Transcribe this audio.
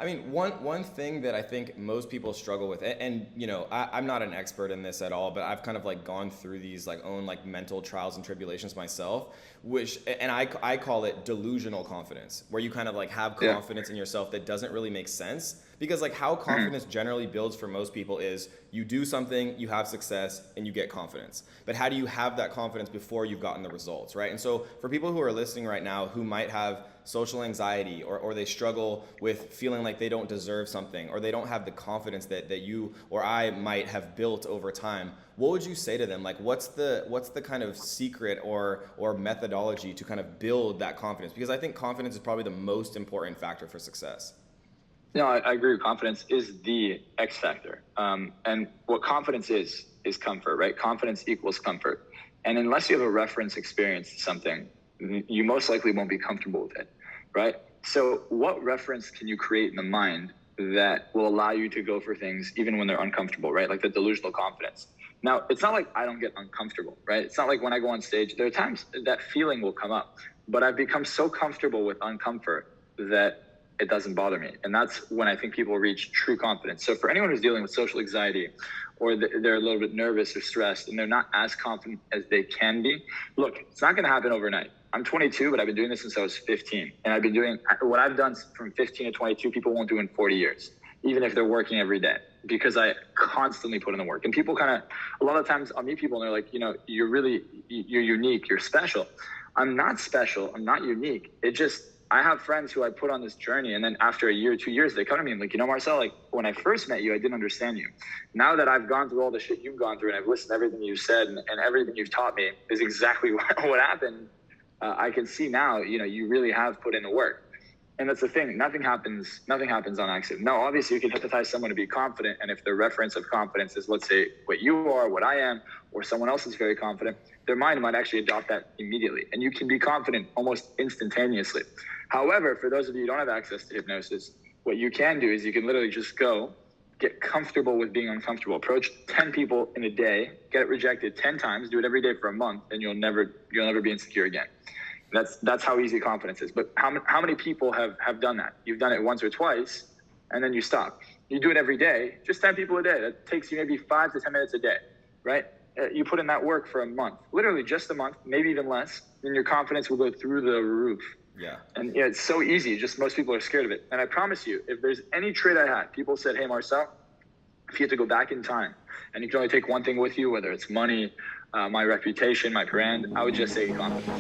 I mean, one thing that I think most people struggle with, and you know, I'm not an expert in this at all, but I've kind of like gone through these like own like mental trials and tribulations myself, and I call it delusional confidence, where you kind of like have confidence in yourself that doesn't really make sense. Because like how confidence generally builds for most people is you do something, you have success, and you get confidence. But how do you have that confidence before you've gotten the results, right? And so for people who are listening right now who might have social anxiety, or they struggle with feeling like they don't deserve something, or they don't have the confidence that you or I might have built over time, what would you say to them? Like what's the kind of secret or methodology to kind of build that confidence? Because I think confidence is probably the most important factor for success. No, I agree with confidence is the X factor. And what confidence is comfort, right? Confidence equals comfort. And unless you have a reference experience to something, you most likely won't be comfortable with it, right? So what reference can you create in the mind that will allow you to go for things even when they're uncomfortable, right? Like the delusional confidence. Now, it's not like I don't get uncomfortable, right? It's not like when I go on stage, there are times that feeling will come up, but I've become so comfortable with uncomfort that it doesn't bother me. And that's when I think people reach true confidence. So for anyone who's dealing with social anxiety, or they're a little bit nervous or stressed and they're not as confident as they can be, look, it's not going to happen overnight. I'm 22, but I've been doing this since I was 15. And I've been doing what I've done from 15 to 22, people won't do in 40 years, even if they're working every day, because I constantly put in the work. And people kind of, a lot of times I'll meet people and they're like, you know, you're unique, you're special. I'm not special. I'm not unique. I have friends who I put on this journey, and then after a year, 2 years, they come to me and like, you know, Marcell, like when I first met you, I didn't understand you. Now that I've gone through all the shit you've gone through and I've listened to everything you've said and everything you've taught me is exactly what happened. I can see now, you know, you really have put in the work. And that's the thing. Nothing happens on accident. No, obviously you can hypnotize someone to be confident. And if their reference of confidence is, let's say, what you are, what I am, or someone else is very confident, their mind might actually adopt that immediately. And you can be confident almost instantaneously. However, for those of you who don't have access to hypnosis, what you can do is you can literally just go get comfortable with being uncomfortable. Approach 10 people in a day, get it rejected 10 times, do it every day for a month, and you'll never be insecure again. That's how easy confidence is. But how many people have done that? You've done it once or twice, and then you stop. You do it every day, just 10 people a day. That takes you maybe 5 to 10 minutes a day, right? You put in that work for a month, literally just a month, maybe even less, and your confidence will go through the roof. Yeah. And yeah, it's so easy. Just most people are scared of it. And I promise you, if there's any trait I had, people said, hey, Marcell, if you had to go back in time and you can only take one thing with you, whether it's money, my reputation, my brand, I would just say confidence.